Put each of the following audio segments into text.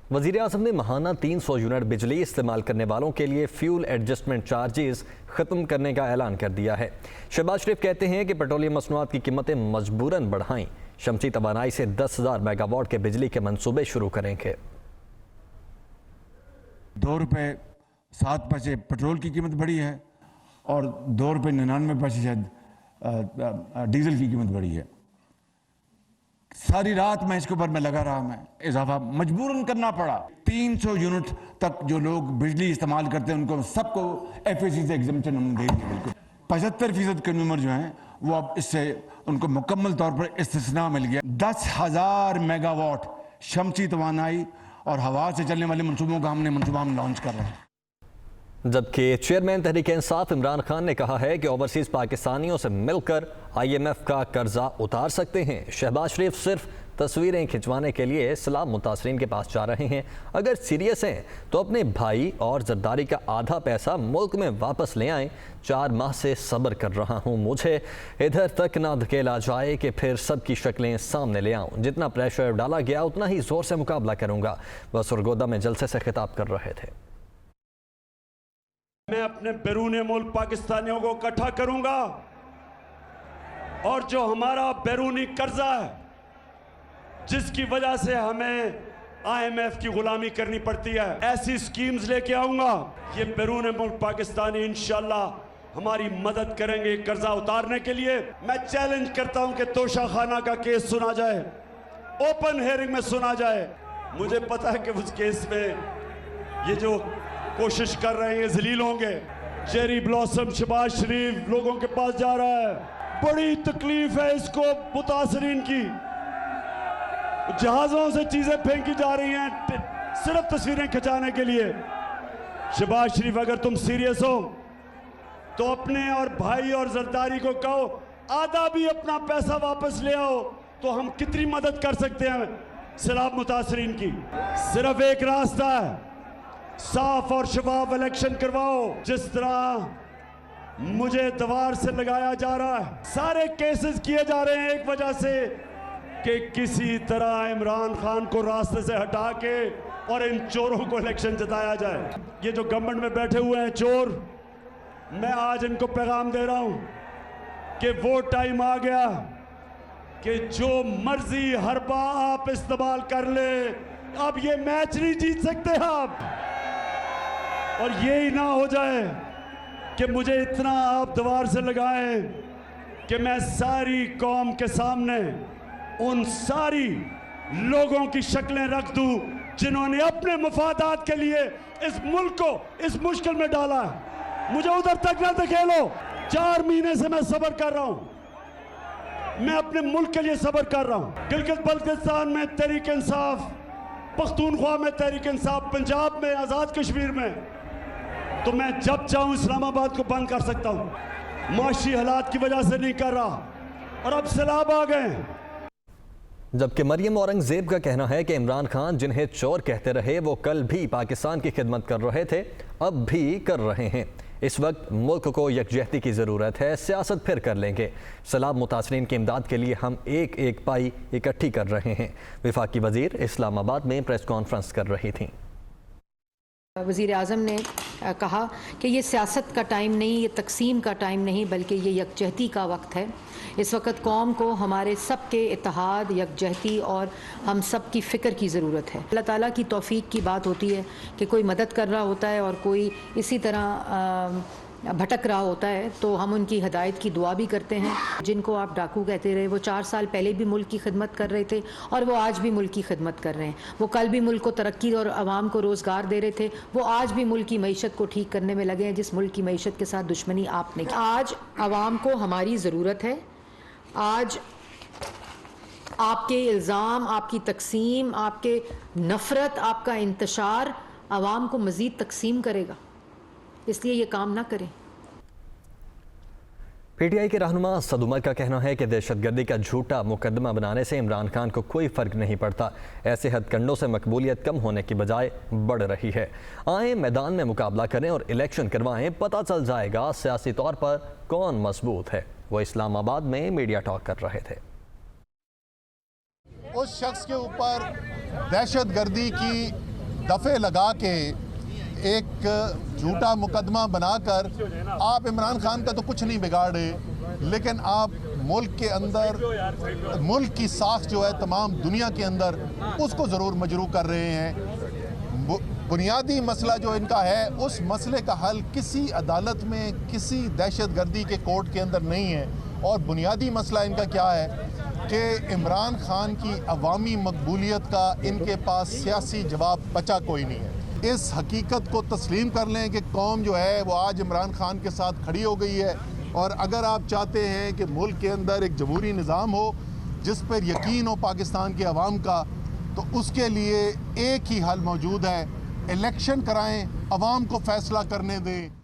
वज़ीर आज़म ने माहाना 300 यूनिट बिजली इस्तेमाल करने वालों के लिए फ्यूल एडजस्टमेंट चार्जेस ख़त्म करने का ऐलान कर दिया है। शहबाज शरीफ कहते हैं कि पेट्रोलियम मसनूआत की कीमतें मजबूरन बढ़ाएं, शमसी तवानाई से 10,000 मेगावाट के बिजली के मंसूबे शुरू करेंगे। 2 रुपये 7 पैसे पेट्रोल की कीमत बढ़ी है और 2 रुपये 99 पैसे शायद डीजल की कीमत बढ़ी है। सारी रात मैं इसके ऊपर लगा रहा, मैं इजाफा मजबूरन करना पड़ा। 300 यूनिट तक जो लोग बिजली इस्तेमाल करते हैं उनको सबको FAC से एग्जम्पशन हमने दे दी। बिल्कुल 75% कंज्यूमर जो हैं वो अब इससे उनको मुकम्मल तौर पर इस्तिस्ना मिल गया। 10,000 मेगावाट शमसी तवानाई और हवा से चलने वाले मनसूबों का हम लॉन्च कर रहे हैं। जबकि चेयरमैन तहरीक इंसाफ इमरान खान ने कहा है कि ओवरसीज़ पाकिस्तानियों से मिलकर IMF का कर्जा उतार सकते हैं। शहबाज शरीफ सिर्फ तस्वीरें खिंचवाने के लिए सलाम मुतासरीन के पास जा रहे हैं। अगर सीरियस हैं तो अपने भाई और जरदारी का आधा पैसा मुल्क में वापस ले आएं। 4 माह से सब्र कर रहा हूं, मुझे इधर तक ना धकेला जाए कि फिर सबकी शक्लें सामने ले आऊं। जितना प्रेशर डाला गया उतना ही जोर से मुकाबला करूंगा। वह सरगोदा में जलसे से खिताब कर रहे थे। मैं अपने बैरून मुल्क पाकिस्तानियों को इकट्ठा करूंगा और जो हमारा बैरूनी कर्जा है जिसकी वजह से हमें IMF की गुलामी करनी पड़ती है, ऐसी स्कीम्स लेके आऊंगा। ये बैरून मुल्क पाकिस्तानी इंशाल्लाह हमारी मदद करेंगे कर्जा उतारने के लिए। मैं चैलेंज करता हूं कि तोशा खाना का केस सुना जाए, ओपन हेयरिंग में सुना जाए। मुझे पता है कि उस केस में ये जो कोशिश कर रहे हैं जलील होंगे। चेरी ब्लॉसम शहबाज शरीफ लोगों के पास जा रहा है, बड़ी तकलीफ है इसको मुतासरीन की। जहाजों से चीजें फेंकी जा रही हैं सिर्फ तस्वीरें खिंचाने के लिए। शहबाज शरीफ अगर तुम सीरियस हो तो अपने और भाई और जरदारी को कहो आधा भी अपना पैसा वापस ले आओ, तो हम कितनी मदद कर सकते हैं सैलाब मुतासरीन की। सिर्फ एक रास्ता है, साफ और शफाफ इलेक्शन करवाओ। जिस तरह मुझे दीवार से लगाया जा रहा है, सारे केसेस किए जा रहे हैं एक वजह से कि किसी तरह इमरान खान को रास्ते से हटा के और इन चोरों को इलेक्शन जिताया जाए। ये जो गवर्नमेंट में बैठे हुए हैं चोर, मैं आज इनको पैगाम दे रहा हूं कि वो टाइम आ गया कि जो मर्जी हरबा आप इस्तेमाल कर ले, अब ये मैच नहीं जीत सकते आप। और ये ही ना हो जाए कि मुझे इतना आप दीवार से लगाएं कि मैं सारी कौम के सामने उन सारी लोगों की शक्लें रख दूं जिन्होंने अपने मफादात के लिए इस मुल्क को इस मुश्किल में डाला है। मुझे उधर तक ना धकेलो। 4 महीने से मैं सब्र कर रहा हूं, मैं अपने मुल्क के लिए सब्र कर रहा हूं। गिलगित बल्तिस्तान में तहरीक इंसाफ, पख्तूनख्वा में तहरीक इंसाफ, पंजाब में, आज़ाद कश्मीर में, तो मैं जब चाहूं इस्लामाबाद को बंद कर सकता हूं। माशी हालात की वजह से नहीं कर रहा और अब सैलाब आ गए। जबकि मरियम औरंगजेब का कहना है कि इमरान खान जिन्हें चोर कहते रहे वो कल भी पाकिस्तान की खिदमत कर रहे थे, अब भी कर रहे हैं। इस वक्त मुल्क को यकजहती की ज़रूरत है, सियासत फिर कर लेंगे। सैलाब मुतासरीन की इमदाद के लिए हम एक एक पाई इकट्ठी कर रहे हैं। वफाकी वज़ीर इस्लामाबाद में प्रेस कॉन्फ्रेंस कर रही थी। वज़ीर आज़म ने कहा कि ये सियासत का टाइम नहीं, ये तकसीम का टाइम नहीं, बल्कि ये यकजहती का वक्त है। इस वक्त कौम को हमारे सब के इत्तेहाद, यकजहती और हम सब की फ़िक्र की ज़रूरत है। अल्लाह ताला की तौफ़ीक की बात होती है कि कोई मदद कर रहा होता है और कोई इसी तरह भटक रहा होता है, तो हम उनकी हिदायत की दुआ भी करते हैं। जिनको आप डाकू कहते रहे, वो 4 साल पहले भी मुल्क की खिदमत कर रहे थे और वो आज भी मुल्क की खिदमत कर रहे हैं। वो कल भी मुल्क को तरक्की और आवाम को रोज़गार दे रहे थे, वो आज भी मुल्क की मईशत को ठीक करने में लगे हैं, जिस मुल्क की मईशत के साथ दुश्मनी आपने की। आज आवाम को हमारी ज़रूरत है। आज आपके इल्ज़ाम, आपकी तकसीम, आपके नफ़रत, आपका इंतशार आवाम को मज़ीद तकसीम करेगा, इसलिए ये काम ना करें। PTI के रहनुमा असद उमर का कहना है कि दहशतगर्दी का झूठा मुकदमा बनाने से इमरान खान को कोई फ़र्क नहीं पड़ता। ऐसे हथकंडों से मकबूलियत कम होने की बजाय बढ़ रही है। आए मैदान में मुकाबला करें और इलेक्शन करवाएं, पता चल जाएगा सियासी तौर पर कौन मजबूत है। वो इस्लामाबाद में मीडिया टॉक कर रहे थे। उस शख्स के ऊपर दहशतगर्दी की दफ़े लगा के एक झूठा मुकदमा बनाकर आप इमरान खान का तो कुछ नहीं बिगाड़े, लेकिन आप मुल्क के अंदर मुल्क की साख जो है तमाम दुनिया के अंदर उसको ज़रूर मजरू कर रहे हैं। बुनियादी मसला जो इनका है उस मसले का हल किसी अदालत में किसी दहशतगर्दी के कोर्ट के अंदर नहीं है। और बुनियादी मसला इनका क्या है कि इमरान खान की अवामी मकबूलियत का इनके पास सियासी जवाब बचा कोई नहीं है। इस हकीकत को तस्लीम कर लें कि कौम जो है वो आज इमरान खान के साथ खड़ी हो गई है। और अगर आप चाहते हैं कि मुल्क के अंदर एक जमहूरी निज़ाम हो जिस पर यकीन हो पाकिस्तान के अवाम का, तो उसके लिए एक ही हल मौजूद है, इलेक्शन कराएं, अवाम को फैसला करने दें।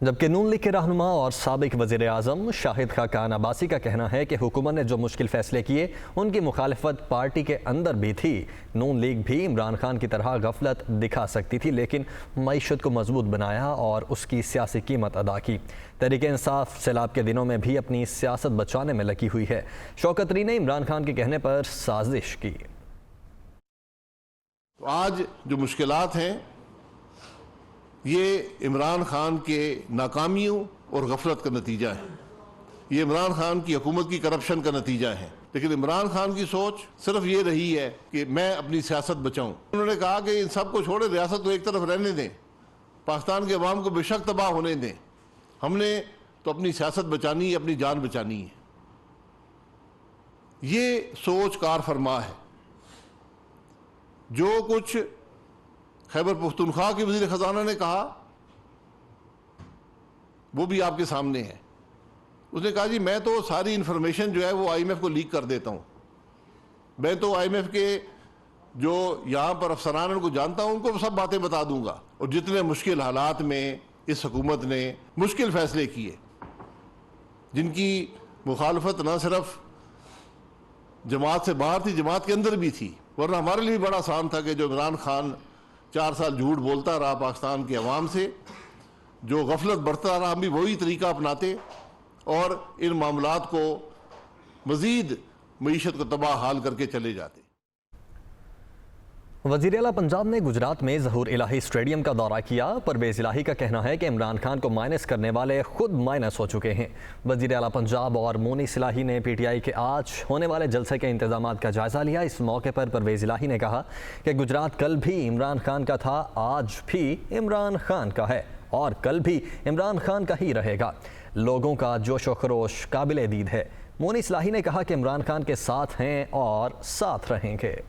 जबकि नून लीग के रहनुमा और साबिक वज़ीर आज़म शाहिद खाकान अब्बासी का कहना है कि हुकूमत ने जो मुश्किल फैसले किए उनकी मुखालिफत पार्टी के अंदर भी थी। नून लीग भी इमरान खान की तरह गफलत दिखा सकती थी, लेकिन मईशत को मजबूत बनाया और उसकी सियासी कीमत अदा की। तहरीक इंसाफ सैलाब के दिनों में भी अपनी सियासत बचाने में लगी हुई है। शौकत अली ने इमरान खान के कहने पर साजिश की। आज जो मुश्किलात हैं ये इमरान खान के नाकामियों और गफलत का नतीजा है। ये इमरान खान की हुकूमत की करप्शन का नतीजा है। लेकिन इमरान खान की सोच सिर्फ ये रही है कि मैं अपनी सियासत बचाऊं। उन्होंने कहा कि इन सबको छोड़े, रियासत तो एक तरफ रहने दें, पाकिस्तान के अवाम को बेशक तबाह होने दें, हमने तो अपनी सियासत बचानी है, अपनी जान बचानी है। ये सोच कार फरमा है। जो कुछ खैबर पख्तूनख्वा के वज़ीर ख़जाना ने कहा वो भी आपके सामने है। उसने कहा जी मैं तो सारी इन्फॉर्मेशन जो है वो IMF को लीक कर देता हूँ। मैं तो IMF के जो यहाँ पर अफसरान को जानता हूँ उनको सब बातें बता दूंगा। और जितने मुश्किल हालात में इस हुकूमत ने मुश्किल फ़ैसले किए, जिनकी मुखालफत न सिर्फ जमात से बाहर थी, जमात के अंदर भी थी। वरना हमारे लिए भी बड़ा आसान था कि जो इमरान खान 4 साल झूठ बोलता रहा पाकिस्तान के अवाम से, जो गफलत बढ़ता रहा, हम भी वही तरीका अपनाते और इन मामलात को मज़ीद मईशत को तबाह हाल करके चले जाते। वज़ीर आला पंजाब ने गुजरात में ज़हूर इलाही स्टेडियम का दौरा किया। परवेज़ इलाही का कहना है कि इमरान खान को माइनस करने वाले खुद माइनस हो चुके हैं। वज़ीर आला पंजाब और मोनीस इलाही ने PTI के आज होने वाले जलसे के इंतजामात का जायज़ा लिया। इस मौके पर परवेज़ इलाही ने कहा कि गुजरात कल भी इमरान खान का था, आज भी इमरान खान का है और कल भी इमरान खान का ही रहेगा। लोगों का जोश व खरोश काबिल दीद है। मोनीस इलाही ने कहा कि इमरान खान के साथ हैं और साथ रहेंगे।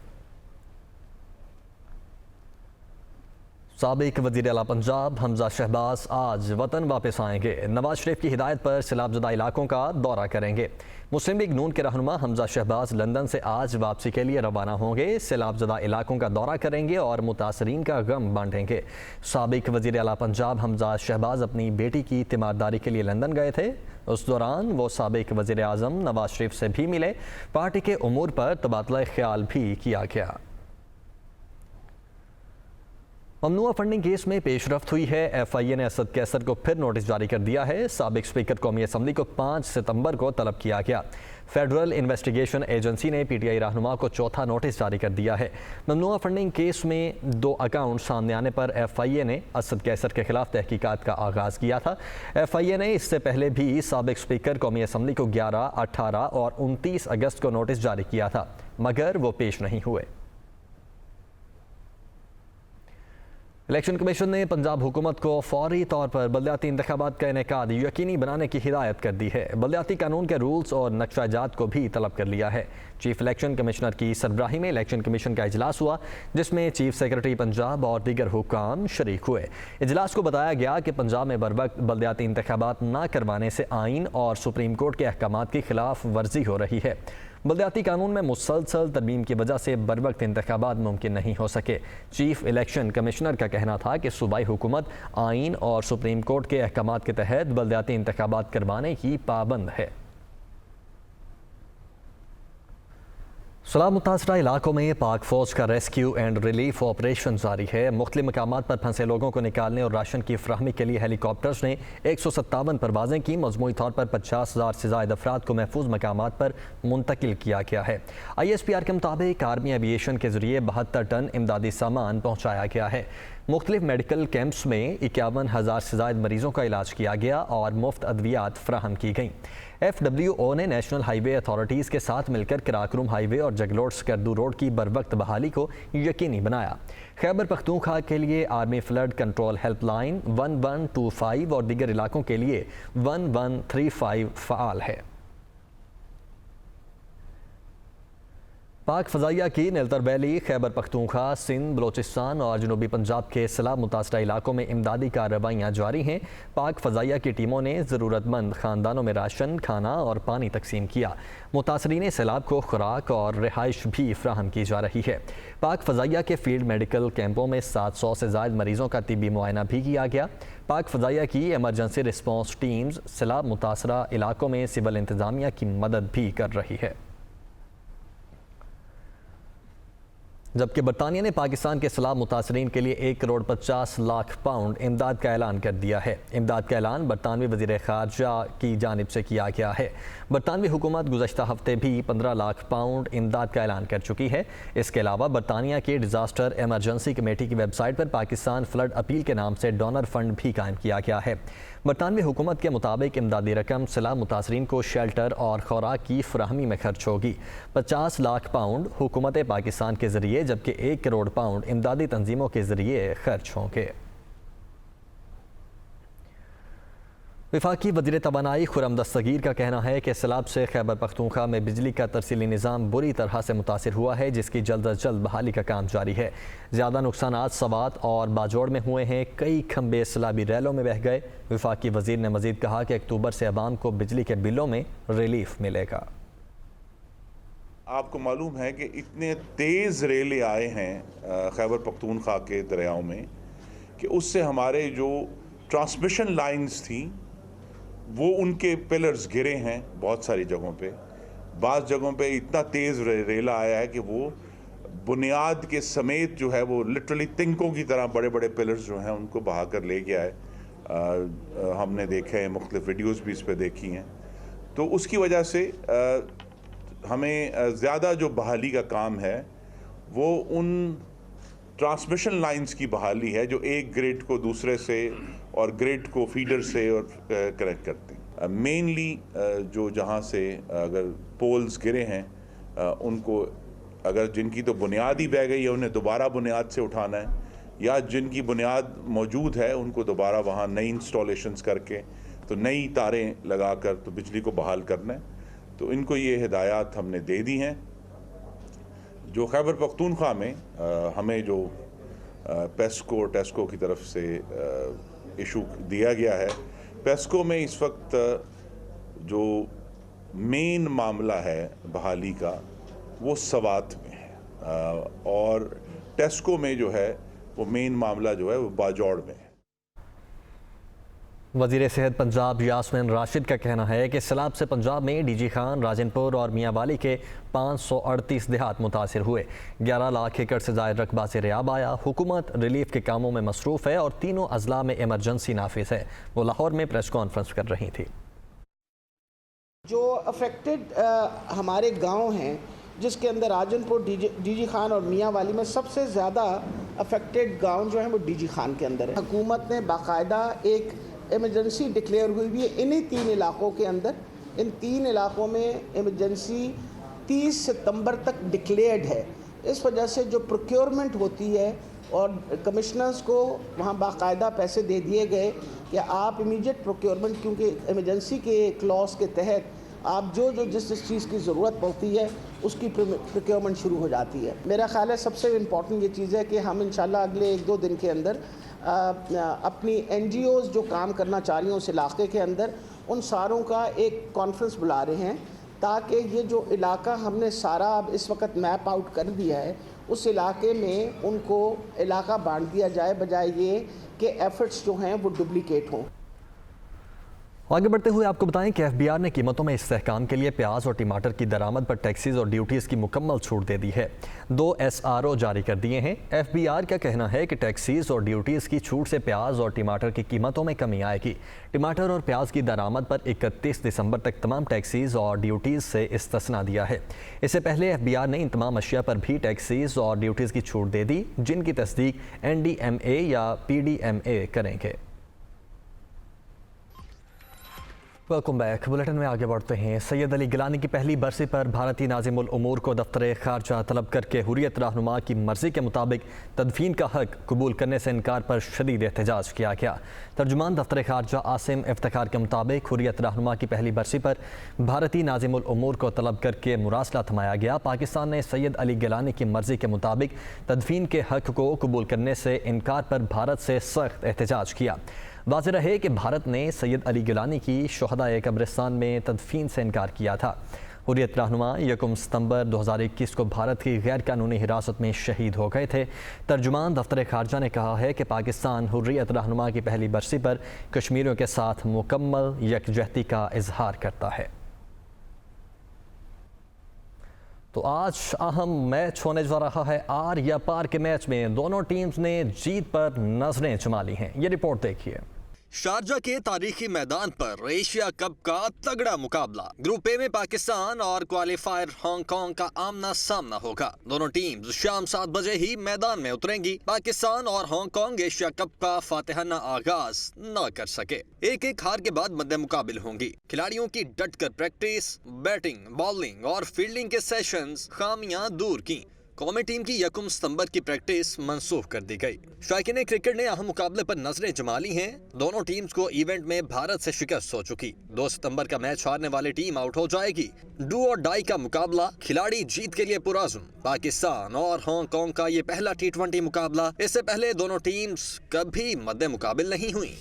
साबिक वज़ीर आला पंजाब हमजा शहबाज आज वतन वापस आएंगे। नवाज शरीफ की हिदायत पर सैलाबज़दा इलाकों का दौरा करेंगे। मुस्लिम लीग नून के रहनुमा हमजा शहबाज लंदन से आज वापसी के लिए रवाना होंगे। सैलाबज़दा इलाकों का दौरा करेंगे और मुतासरीन का गम बांटेंगे। साबिक वज़ीर आला पंजाब हमजा शहबाज अपनी बेटी की तीमारदारी के लिए लंदन गए थे। उस दौरान वो साबिक वज़ीर आज़म नवाज शरीफ से भी मिले। पार्टी के उमूर पर तबादला ख्याल भी किया गया। ममनुआ फंडिंग केस में पेशरफ्त हुई है। FIA ने असद कैसर को फिर नोटिस जारी कर दिया है। साबिक स्पीकर कौमी असम्बली को 5 सितंबर को तलब किया गया। फेडरल इन्वेस्टिगेशन एजेंसी ने PTI रहनुमा को चौथा नोटिस जारी कर दिया है। ममनुआ फंडिंग केस में 2 अकाउंट सामने आने पर FIA ने असद कैसर के खिलाफ तहकीकात का आगाज़ किया था। FIA ने इससे पहले भी साबिक स्पीकर कौमी असम्बली को 11, 18 और 29 अगस्त को नोटिस जारी किया था, मगर वो पेश नहीं हुए। इलेक्शन कमीशन ने पंजाब हुकूमत को फौरी तौर पर बलदियाती इंतखाबात का इनेकाद यकीनी बनाने की हिदायत कर दी है। बलदियाती कानून के रूल्स और नक्शाजात को भी तलब कर लिया है। चीफ इलेक्शन कमिश्नर की सरबराही में इलेक्शन कमीशन का इजलास हुआ, जिसमें चीफ सेक्रेटरी पंजाब और दीगर हुकाम शरीक हुए। इजलास को बताया गया कि पंजाब में बरवक्त बलदियाती इंतखाबात न करवाने से आइन और सुप्रीम कोर्ट के अहकामात की खिलाफ वर्जी हो रही है। बलदियाती कानून में मुसलसल तरमीम की वजह से बरवक्त इंतखाबात मुमकिन नहीं हो सके। चीफ इलेक्शन कमिश्नर का कहना था कि सूबाई हुकूमत आइन और सुप्रीम कोर्ट के अहकामात के तहत बलदियाती इंतखाबात करवाने की पाबंद है। सलाह मुतासरा इलाकों में पाक फौज का रेस्क्यू एंड रिलीफ ऑपरेशन जारी है। मुख्तलिफ मकामात पर फंसे लोगों को निकालने और राशन की फ्राहमी के लिए हेलीकॉप्टर्स ने 157 परवाजें की। मजमूई तौर पर 50,000 से ज़ायद अफराद को महफूज मकामात पर मुंतकिल किया गया है। ISPR के मुताबिक आर्मी एविएशन के जरिए 72 टन इमदादी सामान पहुँचाया गया है। मुख्तलिफ मेडिकल कैंप्स में 51,000 से ज़ायद मरीजों का इलाज किया गया और मुफ्त अद्वियात फ्राहम की गई। FWO ने नेशनल हाईवे अथॉरिटीज़ के साथ मिलकर कराकरूम हाईवे और जगलोट स्कर्दू रोड की बरवक्त बहाली को यकीनी बनाया। खैबर पख्तूनख्वा के लिए आर्मी फ्लड कंट्रोल हेल्पलाइन 1125 और दीगर इलाकों के लिए 1135 फ़ाल है। पाक फ़ज़ाइया की नीलतर वैली, खैबर पख्तूनख्वा, सिंध, बलोचिस्तान और जनूबी पंजाब के सैलाब मुतासरा इलाकों में इमदादी कार्रवाइयाँ जारी हैं। पाक फ़ज़ाइया की टीमों ने ज़रूरतमंद ख़ानदानों में राशन, खाना और पानी तकसीम किया। मुतासरीन सैलाब को खुराक और रिहाइश भी फ्राहम की जा रही है। पाक फ़ज़ाइया के फील्ड मेडिकल कैंपों में 700 से ज़ायद मरीज़ों का तिब्बी मुआयना भी किया गया। पाक फ़ज़ाइया की एमरजेंसी रिस्पॉन्स टीम्स सैलाब मुतासरा इलाकों में सिविल इंतज़ामिया की मदद भी कर रही है। जबकि बरतानिया ने पाकिस्तान के सैलाब मुतासरीन के लिए 1 करोड़ 50 लाख पाउंड इमदाद का ऐलान कर दिया है। इमदाद का ऐलान बरतानवी वज़ीर ख़ारजा की जानिब से किया गया है। बरतानवी हुकूमत गुज़श्ता हफ्ते भी 15 लाख पाउंड इमदाद का ऐलान कर चुकी है। इसके अलावा बरतानिया की डिज़ास्टर एमरजेंसी कमेटी की वेबसाइट पर पाकिस्तान फ्लड अपील के नाम से डोनर फंड भी कायम किया गया है। बरतानवी हुकूमत के मुताबिक इमदादी रकम सैलाब मुतासरीन को शेल्टर और खुराक की फ्राहमी में खर्च होगी। 50 लाख पाउंड हुकूमत पाकिस्तान के ज़रिए जबकि 1 करोड़ पाउंड इमदादी तंजीमों के ज़रिए खर्च होंगे। वफाकी वज़ीर तवानाई खुर्रम दस्तगीर का कहना है कि सैलाब से खैबर पख्तूनख्वा में बिजली का तरसीली निज़ाम बुरी तरह से मुतासिर हुआ है, जिसकी जल्द अज जल्द बहाली का काम जारी है। ज़्यादा नुकसानात सवात और बाजोड़ में हुए हैं। कई खंबे सैलाबी रैलों में बह गए। वफाकी वज़ीर ने मज़ीद कहा कि अक्टूबर से अवाम को बिजली के बिलों में रिलीफ मिलेगा। आपको मालूम है कि इतने तेज़ रेले आए हैं खैबर पख्तूनख्वा के दरियाओं में कि उससे हमारे जो ट्रांसमिशन लाइंस थी वो उनके पिलर्स गिरे हैं बहुत सारी जगहों पे। बाज़ जगहों पे इतना तेज़ रेला आया है कि वो बुनियाद के समेत जो है वो लिटरली तिनकों की तरह बड़े बड़े पिलर्स जो हैं उनको बहा कर ले गया है। हमने देखे हैं, मुख्तलिफ वीडियोज़ भी इस पर देखी हैं। तो उसकी वजह से हमें ज़्यादा जो बहाली का काम है वो उन ट्रांसमिशन लाइंस की बहाली है जो एक ग्रिड को दूसरे से और ग्रिड को फीडर से और कनेक्ट करते हैं। मेनली जो जहाँ से अगर पोल्स गिरे हैं उनको अगर जिनकी तो बुनियाद ही बह गई है उन्हें दोबारा बुनियाद से उठाना है, या जिनकी बुनियाद मौजूद है उनको दोबारा वहाँ नई इंस्टॉलेशंस करके तो नई तारें लगाकर तो बिजली को बहाल करना है। तो इनको ये हिदायत हमने दे दी हैं। जो खैबर पख्तूनख्वा में हमें जो पेस्को टेस्को की तरफ से इशू दिया गया है, पेस्को में इस वक्त जो मेन मामला है बहाली का वो सवात में है और टेस्को में जो है वो मेन मामला जो है वो बाजौड़ में है। वज़ीर सेहत पंजाब यास्मीन राशिद का कहना है कि सैलाब से पंजाब में डीजी खान, राजनपुर और मियांवाली के 538 देहात मुतासिर हुए। 11 लाख एकड़ से ज़ायद रकबा से रियाब आया। हुकूमत रिलीफ के कामों में मसरूफ़ है और तीनों अजला में एमरजेंसी नाफिज है। वो लाहौर में प्रेस कॉन्फ्रेंस कर रही थी। जो अफेक्टेड हमारे गाँव हैं जिसके अंदर राजनपुर, डीजी खान और मियांवाली में सबसे ज़्यादा अफेक्टेड गाँव जो है वो डीजी खान के अंदर है। हुकूमत ने बाकायदा एक एमरजेंसी डिक्लेयर हुई भी है इन्हीं 3 इलाकों के अंदर। इन 3 इलाकों में एमरजेंसी 30 सितंबर तक डिक्लेयर्ड है। इस वजह से जो प्रोक्योरमेंट होती है और कमिश्नर्स को वहाँ बाकायदा पैसे दे दिए गए कि आप इमीडिएट प्रोक्योरमेंट, क्योंकि एमरजेंसी के क्लॉज के तहत आप जो जिस चीज़ की ज़रूरत पड़ती है उसकी प्रोक्योरमेंट शुरू हो जाती है। मेरा ख्याल है सबसे इम्पॉर्टेंट ये चीज़ है कि हम इंशाल्लाह अगले 1-2 दिन के अंदर अपनी NGOs जो काम करना चाह रही हैं उस इलाके के अंदर, उन सारों का एक कॉन्फ्रेंस बुला रहे हैं ताकि ये जो इलाका हमने सारा अब इस वक्त मैप आउट कर दिया है उस इलाके में उनको इलाका बांट दिया जाए, बजाय ये कि एफर्ट्स जो हैं वो डुप्लिकेट हों। आगे बढ़ते हुए आपको बताएं कि एफबीआर ने कीमतों में इस्तेहकाम के लिए प्याज और टमाटर की दरामद पर टैक्सेस और ड्यूटीज़ की मुकम्मल छूट दे दी है। 2 SRO जारी कर दिए हैं। एफबीआर का कहना है कि टैक्सेस और ड्यूटीज़ की छूट से प्याज और टमाटर की कीमतों में कमी आएगी। टमाटर और प्याज की दरामद पर 31 दिसंबर तक तमाम टैक्सेस और ड्यूटीज़ से इस्तिस्ना दिया है। इससे पहले एफबीआर ने इन तमाम अशिया पर भी टैक्सेस और ड्यूटीज़ की छूट दे दी, जिनकी तस्दीक NDMA या PDMA करेंगे। Welcome back. बुलेटिन में आगे बढ़ते हैं। सैयद अली गिलानी की पहली बरसी पर भारतीय नाज़िमुल उमूर को दफ्तर खारजा तलब करके हुर्रियत रहनुमा की मर्जी के मुताबिक तदफीन का हक कबूल करने से इनकार पर शदीद एहतजाज किया गया। तर्जुमान दफ्तर खारजा आसिम इफ्तिखार के मुताबिक हुर्रियत रहनुमा की पहली बरसी पर भारतीय नाज़िमुल उमूर को तलब करके मुरासला थमाया गया। पाकिस्तान ने सैयद अली गिलानी की मर्जी के मुताबिक तदफीन के हक को कबूल करने से इनकार पर भारत से सख्त एहतजाज किया। वाज़ेह रहे कि भारत ने सैयद अली गिलानी की शुहदाए कब्रिस्तान में तदफीन से इनकार किया था। हुर्रियत रहनुमा 1 सितंबर 2021 को भारत की गैर कानूनी हिरासत में शहीद हो गए थे। तर्जुमान दफ्तर खारजा ने कहा है कि पाकिस्तान हुर्रियत रहनुमा की पहली बरसी पर कश्मीरियों के साथ मुकम्मल यकजहती का इजहार करता है। तो आज अहम मैच होने जा रहा है। आर या पार के मैच में दोनों टीम्स ने जीत पर नजरें जमा ली हैं। ये रिपोर्ट देखिए। शारजा के तारीखी मैदान पर एशिया कप का तगड़ा मुकाबला। ग्रुप ए में पाकिस्तान और क्वालिफायर हांगकांग का आमना सामना होगा। दोनों टीम्स शाम 7 बजे ही मैदान में उतरेंगी। पाकिस्तान और हांगकांग एशिया कप का फातिहाना आगाज न कर सके। एक हार के बाद मद्दे मुकाबिल होंगी। खिलाड़ियों की डटकर प्रैक्टिस, बैटिंग, बॉलिंग और फील्डिंग के सेशंस खामियां दूर की। कौमी टीम की 1 सितंबर की प्रैक्टिस मंसूख कर दी गई। शौकीन क्रिकेट ने अहम मुकाबले पर नजरें जमा ली हैं। दोनों टीम्स को इवेंट में भारत से शिकस्त हो चुकी। 2 सितंबर का मैच हारने वाली टीम आउट हो जाएगी। डू और डाई का मुकाबला, खिलाड़ी जीत के लिए पुरअज़्म। पाकिस्तान और हांगकांग का ये पहला T20 मुकाबला। इससे पहले दोनों टीम्स कभी मद्दे मुकाबिल नहीं हुई।